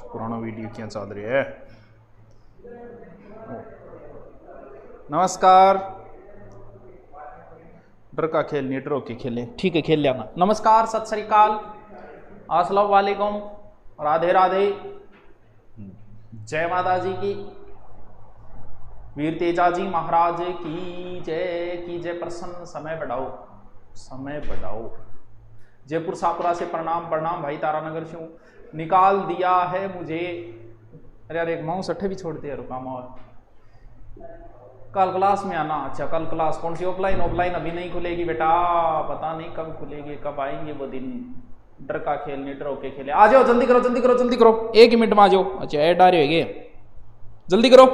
पुराना वीडियो क्या चल रही है। नमस्कार। डर का खेल नहीं, डरो के खेले। ठीक है, खेल लिया। नमस्कार, सत श्री अकाल, अस्सलाम वालेकुम, राधे राधे, जय माता जी की, वीर तेजाजी महाराज की जय प्रसन्न। समय बढ़ाओ, समय बढ़ाओ। जयपुर सापुरा से प्रणाम प्रणाम भाई तारानगर से हूँ। निकाल दिया है मुझे। अरे यार, एक माउस अट्ठे भी छोड़ दिया, रुका। और कल क्लास में आना। अच्छा, कल क्लास कौन सी? ऑफलाइन? ऑफलाइन अभी नहीं खुलेगी बेटा, पता नहीं कब खुलेगी, कब आएंगे वो दिन। डर का खेल नहीं, डरो के खेले। आ जाओ, जल्दी करो जल्दी करो जल्दी करो, 1 मिनट में आ जाओ। अच्छा, ऐड आ रहे हो, जल्दी करो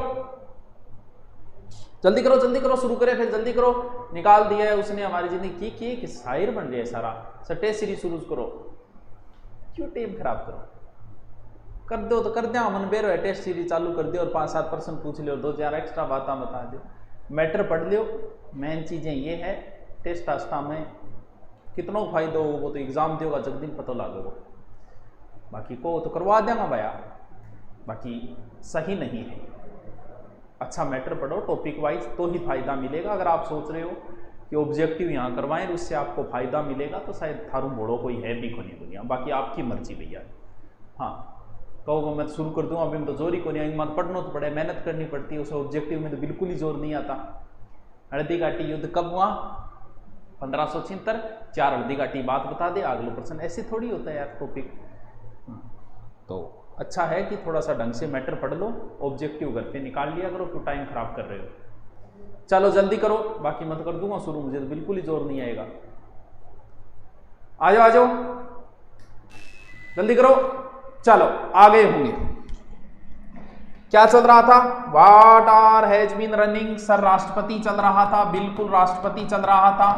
जल्दी करो जल्दी करो, शुरू करें फिर, जल्दी करो। निकाल दिया है उसने हमारी जिंदगी की कि शायर बन रही है सारा। सटे सीरीज शुरू करो, क्यों टाइम खराब करो। कर दो तो कर दिया, मन बेरो है। टेस्ट सीरीज चालू कर दियो और 5-7 प्रश्न पूछ लियो, 2-4 एक्स्ट्रा बात बता दो, मैटर पढ़ लियो। मेन चीजें ये है, टेस्ट आस्था में कितना फायदा हो वो तो एग्जाम दोगा जग दिन पता लगेगा। बाकी को तो करवा देगा भैया, बाकी सही नहीं है। अच्छा मैटर पढ़ो टॉपिक वाइज, तो ही फायदा मिलेगा। अगर आप सोच रहे हो कि ऑब्जेक्टिव यहाँ करवाएं उससे आपको फायदा मिलेगा, तो शायद थारू बोड़ो कोई है भी को नहीं दुनिया। बाकी आपकी मर्जी भैया। हाँ, कहोगे मैं तो शुरू कर दूँ, अभी मैं तो जोर ही को नहीं। मत पढ़ना तो पड़े, मेहनत करनी पड़ती है। उस ऑब्जेक्टिव में तो बिल्कुल ही जोर नहीं आता। हल्दी घाटी युद्ध कब हुआ? 1576। 4 हल्दी घाटी बात बता दे, अगले प्रश्न। ऐसे थोड़ी होता है यार टॉपिक। तो अच्छा है कि थोड़ा सा ढंग से मैटर पढ़ लो, ऑब्जेक्टिव घर पे निकाल लिया करो, क्यों टाइम खराब कर रहे हो। चलो जल्दी करो, बाकी मत कर दूंगा शुरू, मुझे तो बिल्कुल ही जोर नहीं आएगा। आ जाओ आ जाओ, जल्दी करो। चलो आगे होंगे। क्या चल रहा था? What are has been running. Sir राष्ट्रपति चल रहा था, बिल्कुल राष्ट्रपति चल रहा था।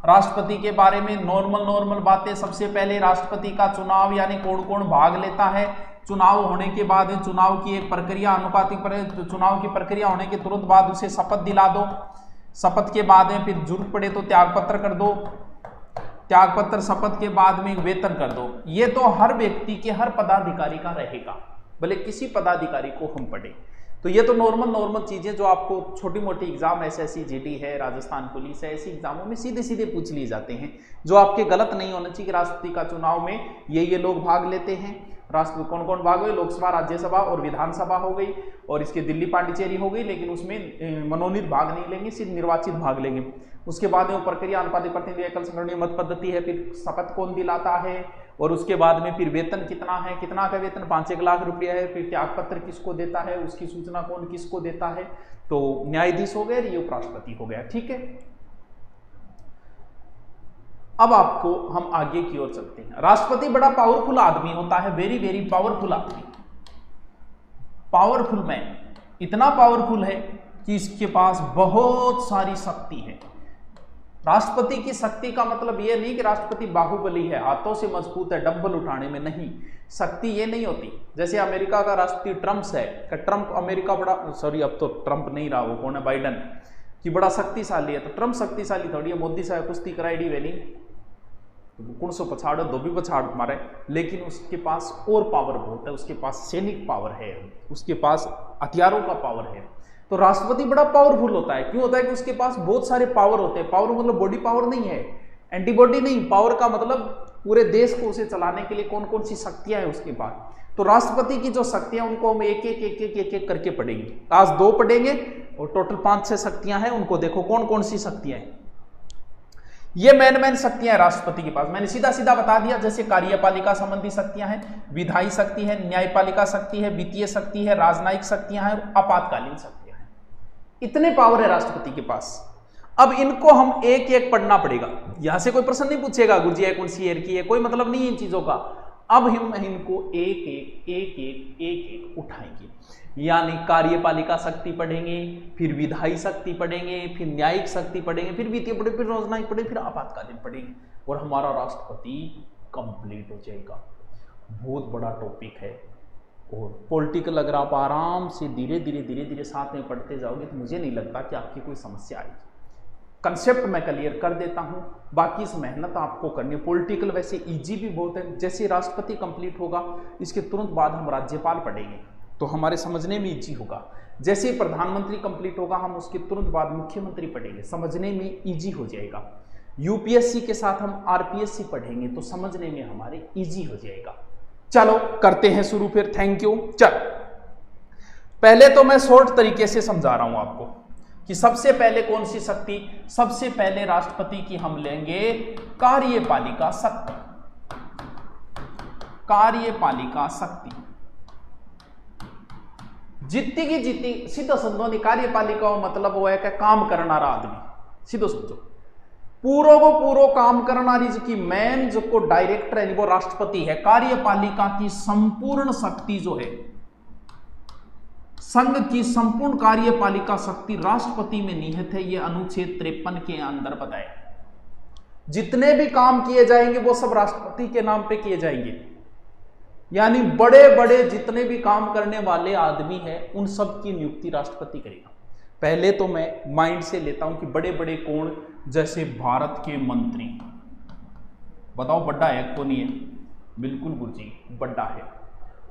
राष्ट्रपति के बारे में नॉर्मल बातें। सबसे पहले राष्ट्रपति का चुनाव, यानी कौन कौन भाग लेता है। चुनाव होने के बाद चुनाव की एक प्रक्रिया, अनुपातिक चुनाव की प्रक्रिया होने के तुरंत बाद उसे शपथ दिला दो। शपथ के बाद में फिर जरूरत पड़े तो त्यागपत्र कर दो। त्यागपत्र शपथ के बाद में वेतन कर दो। ये तो हर व्यक्ति के, हर पदाधिकारी का रहेगा, भले किसी पदाधिकारी को हम पढ़े। तो ये तो नॉर्मल चीजें जो आपको छोटी मोटी एग्जाम, एसएससी जीडी है, राजस्थान पुलिस है, ऐसी एग्जामों में सीधे सीधे पूछ लिए जाते हैं, जो आपके गलत नहीं होना चाहिए। राष्ट्रपति का चुनाव में ये लोग भाग लेते हैं। राष्ट्रपति कौन कौन भाग हुए? लोकसभा, राज्यसभा और विधानसभा हो गई, और इसके दिल्ली पांडिचेरी हो गई, लेकिन उसमें मनोनीत भाग नहीं लेंगे, सिर्फ निर्वाचित भाग लेंगे। उसके बाद में प्रक्रिया अनुपातिक प्रतिनिधि एकल संगठनीय मत पद्धति है। फिर शपथ कौन दिलाता है, और उसके बाद में फिर वेतन कितना है, कितना का वेतन 5-1 लाख रुपया है। फिर त्यागपत्र किसको देता है, उसकी सूचना कौन किसको देता है। तो न्यायाधीश हो गए, ये उपराष्ट्रपति हो गया। ठीक है, अब आपको हम आगे की ओर चलते हैं। राष्ट्रपति बड़ा पावरफुल आदमी होता है, वेरी पावरफुल आदमी, पावरफुल मैन। इतना पावरफुल है कि इसके पास बहुत सारी शक्ति है। राष्ट्रपति की शक्ति का मतलब यह नहीं कि राष्ट्रपति बाहुबली है, हाथों से मजबूत है, डंबल उठाने में नहीं। शक्ति ये नहीं होती। जैसे अमेरिका का राष्ट्रपति ट्रम्प है, कि ट्रम्प अमेरिका बड़ा, सॉरी अब तो ट्रम्प नहीं रहा, वो कौन है, बाइडन, कि बड़ा शक्तिशाली है। तो ट्रम्प शक्तिशाली थोड़ी है। मोदी साहब कुश्ती कराई डी वेनी, कौन सो पछाड़ दो भी पछाड़ मारे, लेकिन उसके पास और पावर बहुत है। उसके पास सैनिक पावर है, उसके पास हथियारों का पावर है। तो राष्ट्रपति बड़ा पावरफुल होता है। क्यों होता है? कि उसके पास बहुत सारे पावर होते हैं। पावर मतलब बॉडी पावर नहीं है, एंटीबॉडी नहीं। पावर का मतलब पूरे देश को उसे चलाने के लिए कौन कौन सी शक्तियां हैं उसके पास। तो राष्ट्रपति की जो शक्तियां, उनको हम एक एक करके पढ़ेंगे। आज 2 पढ़ेंगे और टोटल 5-6 शक्तियां हैं। उनको देखो कौन कौन सी शक्तियां हैं। ये मेन शक्तियां राष्ट्रपति के पास। मैंने सीधा सीधा बता दिया। जैसे कार्यपालिका संबंधी शक्तियां हैं, विधायी शक्ति है, न्यायपालिका शक्ति है, वित्तीय शक्ति है, राजनयिक शक्तियां हैं, आपातकालीन शक्तियां हैं। इतने पावर है राष्ट्रपति के पास। अब इनको हम एक एक पढ़ना पड़ेगा। यहां से कोई प्रश्न नहीं पूछेगा गुरुजी है कौन सी ईयर की है, कोई मतलब नहीं है इन चीजों का। अब हम इनको एक एक उठाएंगे। यानी कार्यपालिका शक्ति पढ़ेंगे, फिर विधायी शक्ति पढ़ेंगे, फिर न्यायिक शक्ति पढ़ेंगे, फिर वित्तीय पढ़ेंगे, फिर राजनयिक पढ़ेंगे, फिर आपातकालीन पढ़ेंगे, और हमारा राष्ट्रपति कंप्लीट हो जाएगा। बहुत बड़ा टॉपिक है। और पॉलिटिकल अगर आप आराम से धीरे धीरे साथ में पढ़ते जाओगे तो मुझे नहीं लगता कि आपकी कोई समस्या आएगी। कंसेप्ट मैं क्लियर कर देता हूं, बाकी इस मेहनत आपको करनी है। पॉलिटिकल वैसे इजी भी बहुत है। जैसे राष्ट्रपति कंप्लीट होगा इसके तुरंत बाद हम राज्यपाल पढ़ेंगे तो हमारे समझने में इजी होगा। जैसे ही प्रधानमंत्री कंप्लीट होगा हम उसके तुरंत बाद मुख्यमंत्री पढ़ेंगे, समझने में इजी हो जाएगा। यूपीएससी के साथ हम आरपीएससी पढ़ेंगे तो समझने में हमारे इजी हो जाएगा। चलो करते हैं शुरू फिर। Thank you. चल पहले तो मैं शॉर्ट तरीके से समझा रहा हूं आपको कि सबसे पहले कौन सी शक्ति, सबसे पहले राष्ट्रपति की हम लेंगे कार्यपालिका शक्ति। कार्यपालिका शक्ति जितनी की जितनी, सीधो समझो नहीं, कार्यपालिका मतलब वो है कि काम करना रहा आदमी, सीधो समझो पूरो को पूरो काम करना रही की मेन जो को डायरेक्टर है वो राष्ट्रपति है। कार्यपालिका की संपूर्ण शक्ति जो है, संघ की संपूर्ण कार्यपालिका शक्ति राष्ट्रपति में निहित है। यह अनुच्छेद 53 के अंदर बताया। जितने भी काम किए जाएंगे वो सब राष्ट्रपति के नाम पे किए जाएंगे, यानी बड़े बड़े जितने भी काम करने वाले आदमी हैं उन सब की नियुक्ति राष्ट्रपति करेगा। पहले तो मैं माइंड से लेता हूं कि बड़े बड़े कौन, जैसे भारत के मंत्री, बताओ बड़ा है कौन है? बिल्कुल गुरुजी बड़ा है।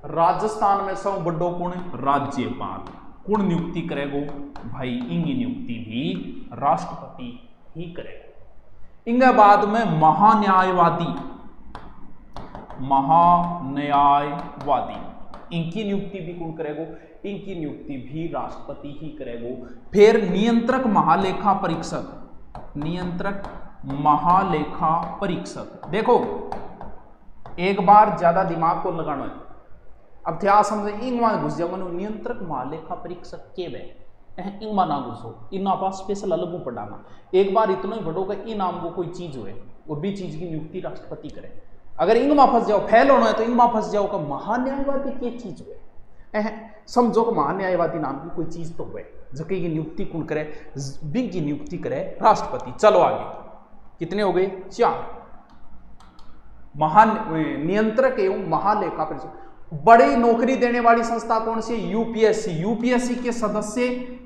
राजस्थान में सब बड़ो कौन? राज्यपाल। कौन नियुक्ति करेगो? भाई इंगी नियुक्ति भी राष्ट्रपति ही करेगा। इंगे बाद में महान्यायवादी, महान्यायवादी इनकी नियुक्ति भी कौन करेगो? इनकी नियुक्ति भी राष्ट्रपति ही करेगो। फिर नियंत्रक महालेखा परीक्षक, नियंत्रक महालेखा परीक्षक। देखो एक बार ज्यादा दिमाग को लगाना है, अब ध्यान समझे, इंगमा घुस जाओ। नियंत्रक महालेखा परीक्षक के वे इंगमा ना घुसो, इन आपा स्पेशल अलग पढ़ाना। एक बार इतना ही बढ़ोगा इन नाम को कोई चीज हुए वो भी चीज की नियुक्ति राष्ट्रपति करे। अगर इंगमा फंस जाओ, फेल होना है तो इंगमा फंस जाओ का महान्यायवादी की चीज हुए, समझो कि महान्यायवादी नाम की कोई चीज तो हुए जबकि की नियुक्ति कौन करे? बिग की नियुक्ति करे राष्ट्रपति। चलो आगे कितने हो गए? 4। नियंत्रक एवं महालेखा परीक्षक। बड़ी नौकरी देने वाली संस्था कौन सी? यूपीएससी। यूपीएससी के सदस्य,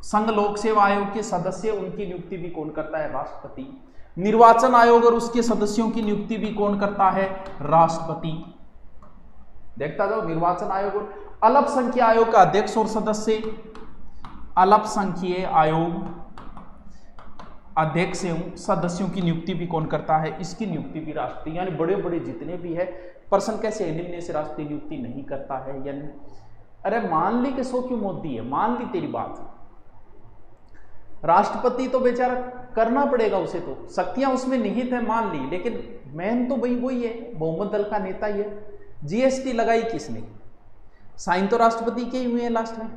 संघ लोक सेवा आयोग के सदस्य, उनकी नियुक्ति भी कौन करता है? राष्ट्रपति। निर्वाचन आयोग और उसके सदस्यों की नियुक्ति भी कौन करता है? राष्ट्रपति। देखता जाओ, निर्वाचन आयोग और अल्पसंख्यक आयोग का अध्यक्ष और सदस्य, अल्पसंख्यक आयोग अध्यक्ष एवं सदस्यों की नियुक्ति भी कौन करता है? इसकी नियुक्ति भी राष्ट्रपति। यानी बड़े बड़े जितने भी है पर्सन कैसे निम्न से राष्ट्रपति नियुक्ति नहीं करता है। यानी अरे मान ली कि 100 क्यों मोदी है, मान ली तेरी बात, राष्ट्रपति तो बेचारा करना पड़ेगा उसे, तो शक्तियां उसमें निहित है मान ली, लेकिन मैन तो वही है, बहुमत दल का नेता ही है। जीएसटी लगाई किसने? साइन तो राष्ट्रपति के ही हुए हैं लास्ट में,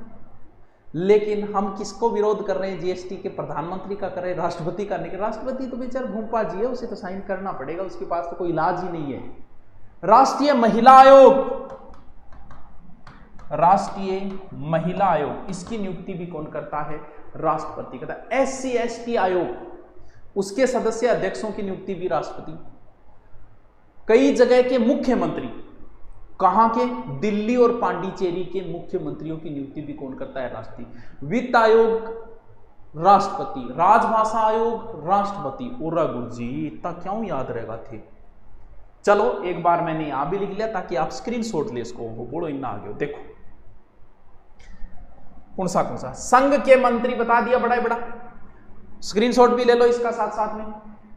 लेकिन हम किसको विरोध कर रहे हैं? जीएसटी के प्रधानमंत्री का कर रहे हैं, राष्ट्रपति का नहीं। राष्ट्रपति तो बेचारा भूमपा जी है, उसे तो साइन करना पड़ेगा, उसके पास तो कोई इलाज ही नहीं है। राष्ट्रीय महिला आयोग, राष्ट्रीय महिला आयोग, इसकी नियुक्ति भी कौन करता है? राष्ट्रपति करता है। SC/ST आयोग, उसके सदस्य अध्यक्षों की नियुक्ति भी राष्ट्रपति। कई जगह के मुख्यमंत्री, कहां के? दिल्ली और पांडिचेरी के मुख्यमंत्रियों की नियुक्ति भी कौन करता है? राष्ट्रपति। वित्त आयोग राष्ट्रपति, राजभाषा आयोग राष्ट्रपति। ओरा गुरुजी इतना क्यों याद रहेगा थे? चलो एक बार मैंने यहां भी लिख लिया ताकि आप स्क्रीनशॉट ले इसको, बोलो इतना आगे हो। देखो कौन सा संघ के मंत्री बता दिया, बड़ा स्क्रीनशॉट भी ले लो इसका साथ साथ में।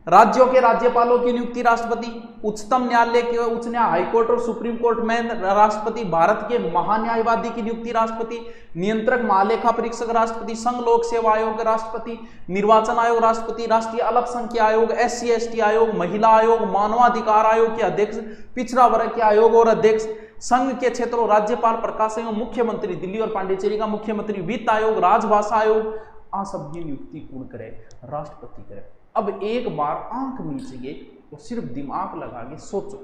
राज्यों के राज्यपालों की नियुक्ति राष्ट्रपति, उच्चतम न्यायालय के उच्च न्यायालय, हाईकोर्ट और सुप्रीम कोर्ट में राष्ट्रपति, भारत के महान्यायवादी की नियुक्ति राष्ट्रपति, नियंत्रक महालेखा परीक्षक राष्ट्रपति, संघ लोक सेवा आयोग राष्ट्रपति, निर्वाचन आयोग राष्ट्रपति, राष्ट्रीय अल्पसंख्यक आयोग, SC/ST आयोग, महिला आयोग, मानवाधिकार आयोग के अध्यक्ष, पिछड़ा वर्ग के आयोग और अध्यक्ष, संघ के क्षेत्रों राज्यपाल, प्रशासक, मुख्यमंत्री, दिल्ली और पांडिचेरी का मुख्यमंत्री, वित्त आयोग, राजभाषा आयोग, आ सब की नियुक्ति कौन करे? राष्ट्रपति करे। अब एक बार आंख नीचे और सिर्फ दिमाग लगा के सोचो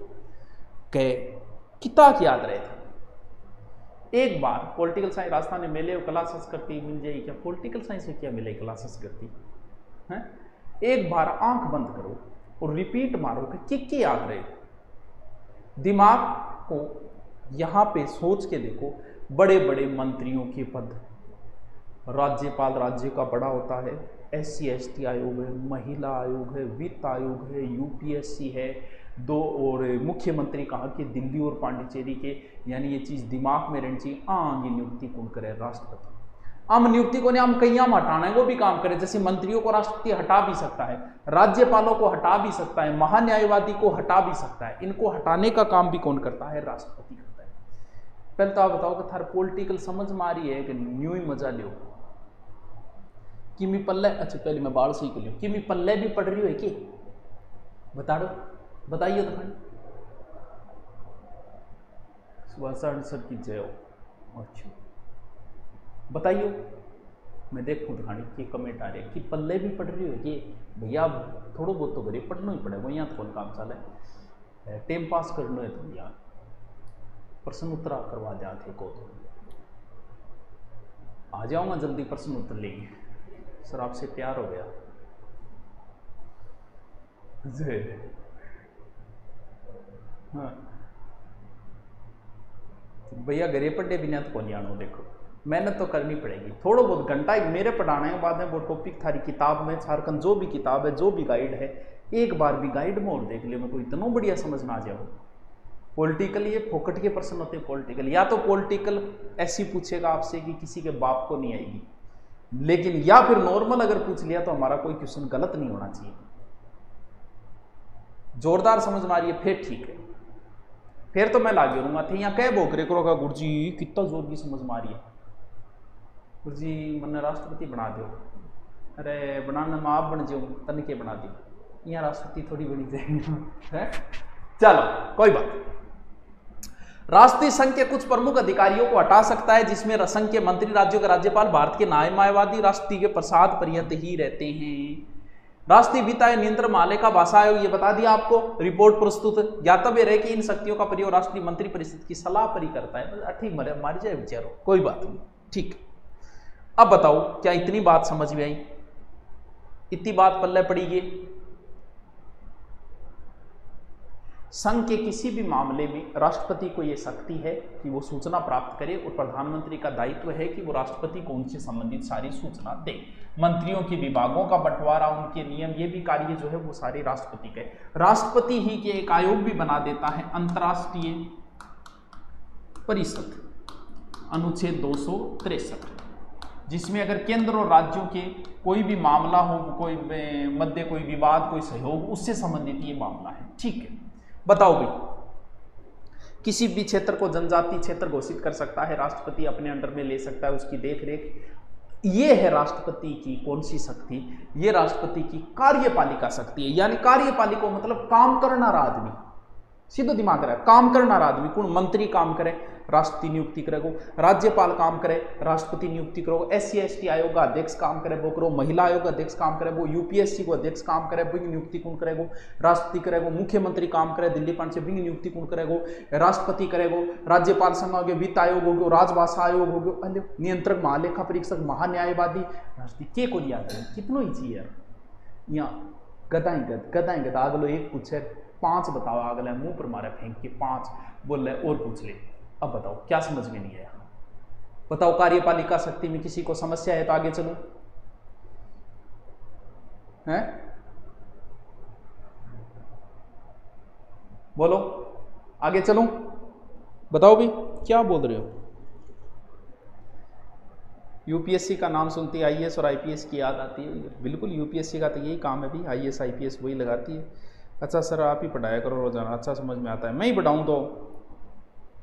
कि कितना याद रहे था। एक बार पॉलिटिकल साइंस राजस्थान में मेले और कला संस्कृति मिल जाएगी क्या? पॉलिटिकल साइंस में क्या मिले? कला संस्कृति है। एक बार आंख बंद करो और रिपीट मारो कि क्या याद रहे। दिमाग को यहां पे सोच के देखो, बड़े बड़े मंत्रियों के पद, राज्यपाल राज्य का बड़ा होता है, SC/ST आयोग है, महिला आयोग है, वित्त आयोग है, UPSC है, दो और मुख्यमंत्री कहा कि दिल्ली और पांडिचेरी के, यानी ये चीज़ दिमाग में रहनी चाहिए। ये नियुक्ति कौन करे? राष्ट्रपति। हम नियुक्ति को नहीं, हम कहीं हम हटाना है वो भी काम करे। जैसे मंत्रियों को राष्ट्रपति हटा भी सकता है, राज्यपालों को हटा भी सकता है, महान्यायवादी को हटा भी सकता है। इनको हटाने का काम भी कौन करता है? राष्ट्रपति करता है। पहले तो आप बताओ कि थार पॉलिटिकल समझ में आ रही है कि न्यू ही मजा लियो कि मी पल्ले? अच्छा पहले मैं बाल सीख लियो कि मी पल्ले भी पढ़ रही हो कि बता दो, बताइए तो खानी सुभाषचंद्र सर की जय हो। अच्छा बताइए, मैं देखूँ दिखाने की कमेंट आ रही है कि पल्ले भी पढ़ रही हो कि भैया थोड़ा बहुत तो गरीब पढ़ना ही पड़ेगा, यहाँ तो कौन काम चला है, टाइम पास करना है तो भैया प्रश्न उत्तर करवा दिया थे को तो आ जाऊँगा जल्दी प्रश्न उत्तर लेंगे। सर आपसे प्यार हो गया हाँ भैया गरीब पढ़े बिना तो कौन आना, देखो मेहनत तो करनी पड़ेगी, थोड़ा बहुत घंटा मेरे पढ़ाने के बाद में वो टॉपिक थारी किताब में झारखंड जो भी किताब है, जो भी गाइड है, एक बार भी गाइड में और देख लियो, मेरे को इतना बढ़िया समझ में आ जाओ। पॉलिटिकल ये फोकट के प्रश्न होते हैं पॉलिटिकल, या तो पॉलिटिकल ऐसी पूछेगा आपसे कि किसी के बाप को नहीं आएगी, लेकिन या फिर नॉर्मल अगर पूछ लिया तो हमारा कोई क्वेश्चन गलत नहीं होना चाहिए। जोरदार समझ में आ रही है? फिर ठीक है, फिर तो मैं लागे रहूंगा थे यहाँ कह बोकरे करोगा गुरुजी कितना जोर की समझ में आ रही है। गुरुजी मैंने राष्ट्रपति बना दो, अरे बनाना में आप बन जाऊँ तन के बना दी, यहाँ राष्ट्रपति थोड़ी बनी जाएगी चलो कोई बात। राष्ट्रीय संघ के कुछ प्रमुख अधिकारियों को हटा सकता है, जिसमें संघ के मंत्री, राज्यों के राज्यपाल, भारत के न्यायवादी, राष्ट्रपति के प्रसाद पर्यंत ही रहते हैं। राष्ट्रीय वित्त आयोग नियंत्रण महालय का भाषा आयोग, ये बता दिया आपको, रिपोर्ट प्रस्तुत ज्ञातव्य रहे कि इन शक्तियों का प्रयोग राष्ट्रीय मंत्री परिषद की सलाह पर ही करता है। ठीक मारी जाए विचारो, कोई बात नहीं, ठीक। अब बताओ क्या इतनी बात समझ में आई? इतनी बात पल्ले पड़ी गई। संघ के किसी भी मामले में राष्ट्रपति को यह शक्ति है कि वो सूचना प्राप्त करे, और प्रधानमंत्री का दायित्व है कि वो राष्ट्रपति को उनसे संबंधित सारी सूचना दे। मंत्रियों के विभागों का बंटवारा, उनके नियम, ये भी कार्य जो है वो सारे राष्ट्रपति के। राष्ट्रपति ही के एक आयोग भी बना देता है, अंतर्राष्ट्रीय परिषद, अनुच्छेद 263, जिसमें अगर केंद्र और राज्यों के कोई भी मामला हो, कोई मध्य कोई विवाद, कोई सहयोग, उससे संबंधित ये मामला है। ठीक है, बताओ भाई, किसी भी क्षेत्र को जनजाति क्षेत्र घोषित कर सकता है राष्ट्रपति, अपने अंडर में ले सकता है, उसकी देखरेख। ये है राष्ट्रपति की कौन सी शक्ति? ये राष्ट्रपति की कार्यपालिका शक्ति है। यानी कार्यपालिका मतलब काम करना आदमी, सीधो दिमाग रहा, काम करना आदमी। कौन? मंत्री काम करे, राष्ट्रपति नियुक्ति करेगो, राज्यपाल काम करे, राष्ट्रपति नियुक्ति करो, SC/ST आयोग का अध्यक्ष काम करे वो करो, महिला आयोग का अध्यक्ष काम करे वो, UPSC को अध्यक्ष काम करे वो नियुक्ति कौन करेगो? राष्ट्रपति करेगो। मुख्यमंत्री काम करे दिल्ली पांच से नियुक्ति कौन करेगो? राष्ट्रपति करेगो। राज्यपाल संघ हो गया, वित्त आयोग हो गया, राजभाषा आयोग हो गया, नियंत्रक, महालेखा परीक्षक, महान्यायवादी, राष्ट्रपति के को याद है? कितनों ही चाहिए यहाँ, गदाएं अगलो एक पूछे 5 बताओ, अगला मुंह पर मारे फेंक के 5 बोल रहे और पूछ ले। अब बताओ क्या समझ में नहीं आया? बताओ कार्यपालिका शक्ति में किसी को समस्या है तो आगे चलो, हैं? बोलो आगे चलो, बताओ भी क्या बोल रहे हो? UPSC का नाम सुनती है IAS और IPS की याद आती है। बिल्कुल UPSC का तो यही काम है भाई, IAS IPS वही लगाती है। अच्छा सर आप ही पढ़ाया करो रोजाना, अच्छा समझ में आता है, मैं ही पढ़ाऊं तो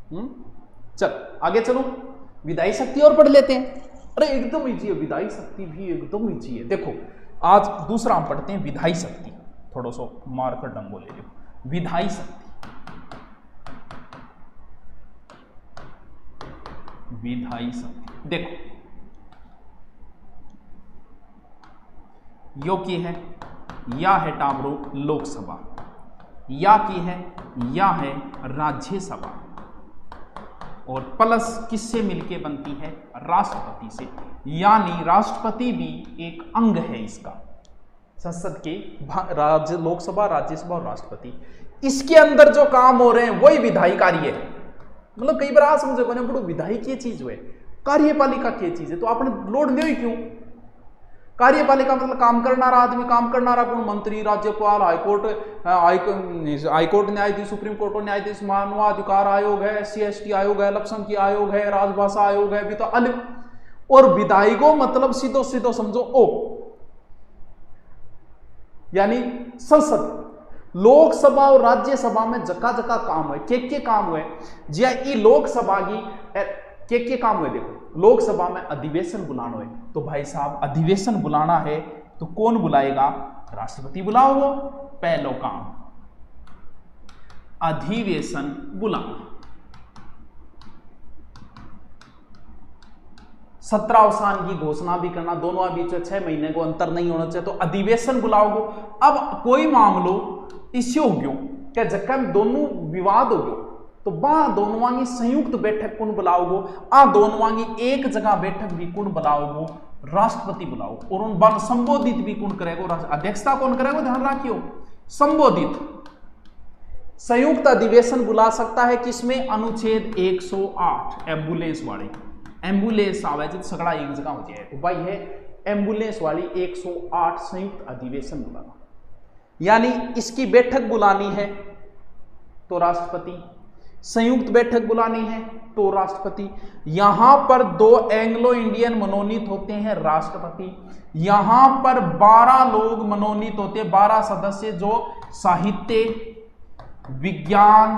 चल आगे चलो। विधायी शक्ति और पढ़ लेते हैं। अरे एकदम इजी है, विधायी शक्ति भी एकदम इजी है। देखो आज दूसरा हम पढ़ते हैं विधायी शक्ति, थोड़ा सा मार्कर डंगो ले लो। विधायी शक्ति, विधायी शक्ति देखो यो की है, या है टामरो लोकसभा, या की है, या है राज्यसभा, और प्लस किससे मिलके बनती है? राष्ट्रपति से। यानी राष्ट्रपति भी एक अंग है इसका, संसद के राज्य, लोकसभा, राज्यसभा और राष्ट्रपति। इसके अंदर जो काम हो रहे हैं वही विधायी कार्य है। मतलब कई बार आप समझो ना बड़ो विधायी की चीज हुए, कार्यपालिका की चीज है, तो आपने लोड लियो ही क्यों? कार्यपालिका मतलब काम करनारा आदमी, काम करनारा कौन? मंत्री, राज्यपाल, हाईकोर्ट न्यायाधीश, सुप्रीम कोर्ट न्यायाधीश, मानवाधिकार आयोग है, SC/ST आयोग है, अल्पसंख्यक आयोग है, राजभाषा आयोग है, भी तो और विधायकों मतलब सीधो सीधो समझो ओ, यानी संसद, लोकसभा और राज्यसभा में जका जका काम है, के काम हुए जिया ई लोकसभा की के काम हुए। देखो लोकसभा में अधिवेशन बुलाना है, तो भाई साहब अधिवेशन बुलाना है तो कौन बुलाएगा? राष्ट्रपति बुलाओगे। पहलो काम अधिवेशन बुलाना। सत्रावसान की घोषणा भी करना, दोनों बीच में 6 महीने को अंतर नहीं होना चाहिए, तो अधिवेशन बुलाओगे। अब कोई मामलो इसे हो गयो क्या जक्का में दोनों विवाद हो गयो, तो बा दोनों की संयुक्त बैठक कौन बुलाओगो? आ दोनों की एक जगह बैठक भी कौन बुलाओगो? राष्ट्रपति बुलाओ। और उन बन संबोधित भी कौन करेगा? अध्यक्षता कौन करेगा? ध्यान रखियो, संबोधित। संयुक्त अधिवेशन बुला सकता है किसमें? अनुच्छेद 108 एम्बुलेंस वाली। एम्बुलेंस आवे जब सगड़ा एक जगह हो जाए तो भाई है एम्बुलेंस वाली 108 संयुक्त अधिवेशन बुलाना, यानी इसकी बैठक बुलानी है तो राष्ट्रपति, संयुक्त बैठक बुलानी है तो राष्ट्रपति। यहां पर 2 एंग्लो इंडियन मनोनीत होते हैं राष्ट्रपति, यहां पर 12 लोग मनोनीत होते हैं, 12 सदस्य जो साहित्य, विज्ञान,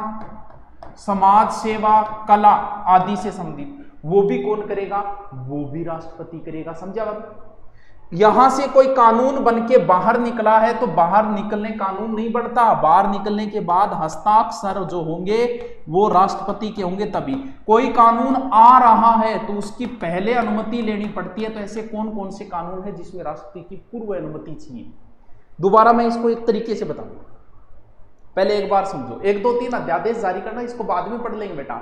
समाज सेवा, कला आदि से संबंधित, वो भी कौन करेगा? वो भी राष्ट्रपति करेगा। समझा बात? यहां से कोई कानून बन के बाहर निकला है तो बाहर निकलने कानून नहीं बढ़ता, बाहर निकलने के बाद हस्ताक्षर जो होंगे वो राष्ट्रपति के होंगे। तभी कोई कानून आ रहा है तो उसकी पहले अनुमति लेनी पड़ती है। तो ऐसे कौन कौन से कानून है जिसमें राष्ट्रपति की पूर्व अनुमति चाहिए? दोबारा मैं इसको एक तरीके से बताऊंगा, पहले एक बार समझो। 1, 2, 3 अध्यादेश जारी करना, इसको बाद में पढ़ लेंगे बेटा।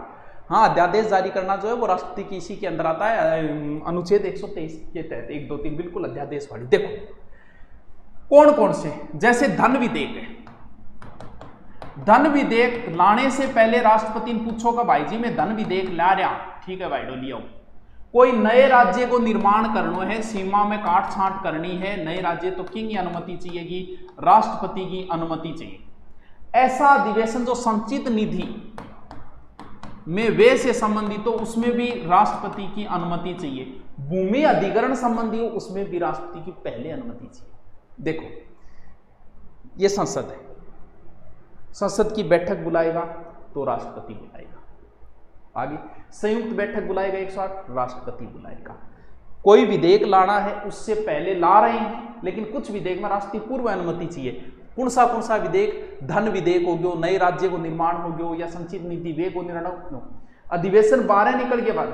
हाँ, अध्यादेश जारी करना जो है वो राष्ट्रपति की इसी के अंदर आता है, अनुच्छेद 123 के तहत। 1, 2, 3 बिल्कुल अध्यादेश वाली। देखो कौन कौन से, जैसे धन विधेयक है। धन विधेयक लाने से पहले राष्ट्रपति ने पूछो का भाई जी मैं धन विधेयक ला रहा, ठीक है भाई लिया। कोई नए राज्य को निर्माण करना है, सीमा में काट छांट करनी है, नए राज्य, तो किंग की अनुमति चाहिएगी, राष्ट्रपति की अनुमति चाहिए। ऐसा अधिवेशन जो संचित निधि में वे से संबंधित हो उसमें भी राष्ट्रपति की अनुमति चाहिए। भूमि अधिग्रहण संबंधी हो उसमें भी राष्ट्रपति की पहले अनुमति चाहिए। देखो ये संसद है, संसद की बैठक बुलाएगा तो राष्ट्रपति बुलाएगा। आगे संयुक्त बैठक बुलाएगा 108, राष्ट्रपति बुलाएगा। कोई विधेयक लाना है उससे पहले ला रहे हैं, लेकिन कुछ विधेयक में राष्ट्रपति पूर्व अनुमति चाहिए। कौन सा विधेयक? धन विधेयक हो गयो, नए राज्य को निर्माण हो गयो, या संचित नीति वे को निर्णय। अधिवेशन 12 निकल के बाद,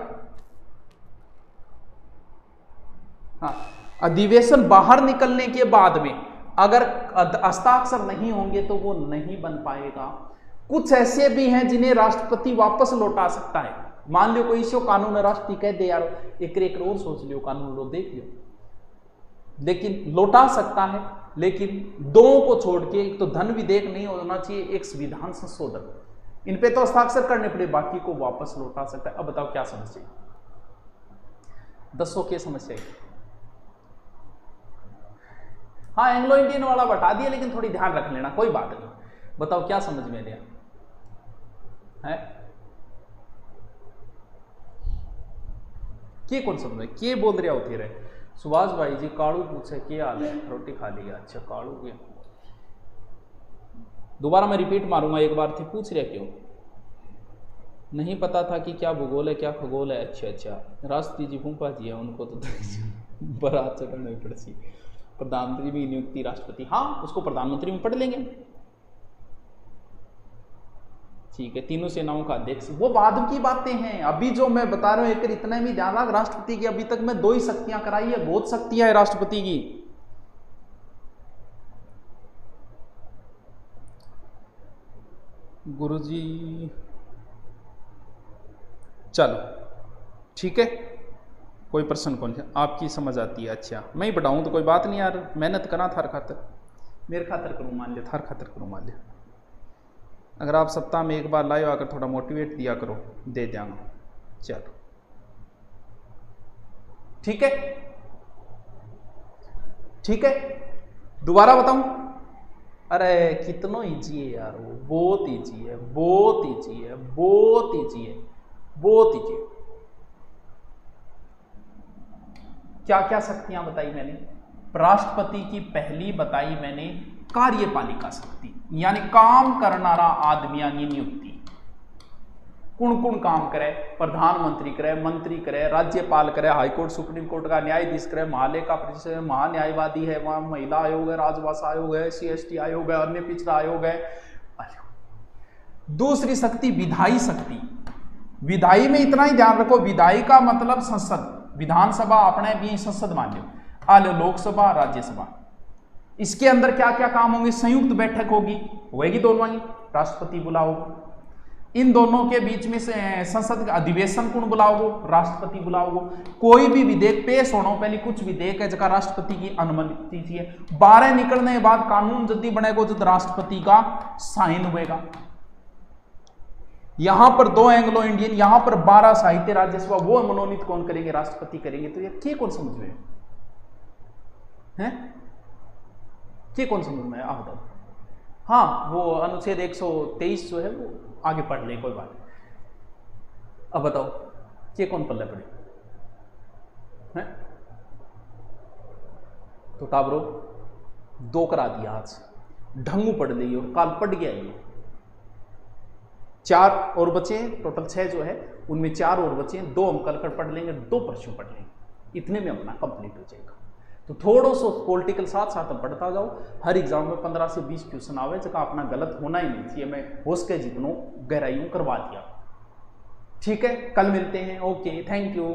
हाँ, अधिवेशन बाहर निकलने के बाद में अगर हस्ताक्षर नहीं होंगे तो वो नहीं बन पाएगा। कुछ ऐसे भी हैं जिन्हें राष्ट्रपति वापस लौटा सकता है। मान लो कोई इसे कानून राष्ट्रपति कह दे यार एक और सोच लियो, कानून लो देख लियो, लेकिन लौटा सकता है। लेकिन 2 को छोड़ के, एक तो धन विधेयक नहीं होना चाहिए, एक संविधान संशोधन, इन पे तो हस्ताक्षर करने पड़े, बाकी को वापस लौटा सकता है। अब बताओ क्या समस्या? 10 की समस्या है। हाँ, एंग्लो इंडियन वाला बता दिया, लेकिन थोड़ी ध्यान रख लेना, कोई बात नहीं। बताओ क्या समझ में आया है? के कौन समझ के बोल रहे होते रहे? सुभाष भाई जी कालू पूछे क्या हाल है, रोटी खा लिया? अच्छा कालू के दोबारा मैं रिपीट मारूंगा, एक बार थे पूछ रहे क्यों? नहीं पता था कि क्या भूगोल है क्या खगोल है। अच्छा, राष्ट्रपति जी फूफा जी है, उनको तो बारात चढ़ने पड़ती। प्रधानमंत्री भी नियुक्ति राष्ट्रपति, हाँ उसको प्रधानमंत्री में पढ़ लेंगे, ठीक है। तीनों सेनाओं का अध्यक्ष, वो बाद की बातें हैं। अभी जो मैं बता रहा हूं एक इतना भी ध्यान रख, राष्ट्रपति की अभी तक मैं 2 ही शक्तियां कराई है, बहुत शक्तियां है राष्ट्रपति की। गुरुजी चलो ठीक है, कोई प्रश्न कौन है? आपकी समझ आती है? अच्छा मैं ही पढ़ाऊं तो कोई बात नहीं यार, मेहनत करा थार खातर, मेरे खातर करूं मान लिया, थार खातर करूं मान लिया। अगर आप सप्ताह में एक बार लाए आकर थोड़ा मोटिवेट दिया करो, दे देंगे। चलो ठीक है, ठीक है, दोबारा बताऊं? अरे कितना ईजी है यार, वो बहुत ईजी है, बहुत ईजी है, बहुत ईजी है, बहुत ईजी है। क्या क्या शक्तियां बताई मैंने? राष्ट्रपति की पहली बताई मैंने कार्यपालिका शक्ति, यानी काम करनारा आदमियां नियुक्ति। कौन कौन काम करे? प्रधानमंत्री करे, मंत्री करे, राज्यपाल करे, हाईकोर्ट सुप्रीम कोर्ट का न्यायाधीश करे, महालेखा परीक्षक, महान्यायवादी है, वहां महिला आयोग है, राजभाषा आयोग है, SC/ST आयोग है, अन्य पिछड़ा आयोग है। दूसरी शक्ति विधायी शक्ति। विधायी में इतना ही ध्यान रखो, विधायी का मतलब संसद, विधानसभा अपने भी संसद मान लो, आलो लोकसभा, राज्यसभा। इसके अंदर क्या क्या काम होंगे? संयुक्त बैठक होगी दोनों ही, राष्ट्रपति बुलाओगे। इन दोनों के बीच में से संसद का अधिवेशन कौन बुलाओगे? राष्ट्रपति बुलाओगे। कोई भी विधेयक पेश होना पहले कुछ विधेयक है जगह राष्ट्रपति की अनुमति चाहिए। 12 निकलने के बाद कानून जल्दी बनेगा जब राष्ट्रपति का साइन होगा। यहां पर 2 एंग्लो इंडियन, यहां पर 12 साहित्य राज्यसभा, वो मनोनीत कौन करेंगे? राष्ट्रपति करेंगे। तो ये क्या कौन समझ में है? क्या कौन समझ में है? आप बताओ। हाँ, वो अनुच्छेद 123 जो है वो आगे पढ़ ले, कोई बात नहीं। अब बताओ ये कौन पल्ले पड़े हैं? तो टाबरो 2 करा दिया आज, ढंगू पढ़ ली और काल पढ़ गया ये। 4 और बचे, टोटल 6 जो है उनमें 4 और बचे, 2 हम कल कर पढ़ लेंगे, 2 प्रश्न पढ़ लेंगे, इतने में अपना कंप्लीट हो जाएगा। तो थोड़ा सा पॉलिटिकल साथ साथ हम पढ़ता जाओ। हर एग्जाम में 15 से 20 क्वेश्चन आवे, जगह अपना गलत होना ही नहीं चाहिए। मैं हो सके जितनों गहराइयों करवा दिया। ठीक है, कल मिलते हैं। Okay, thank you.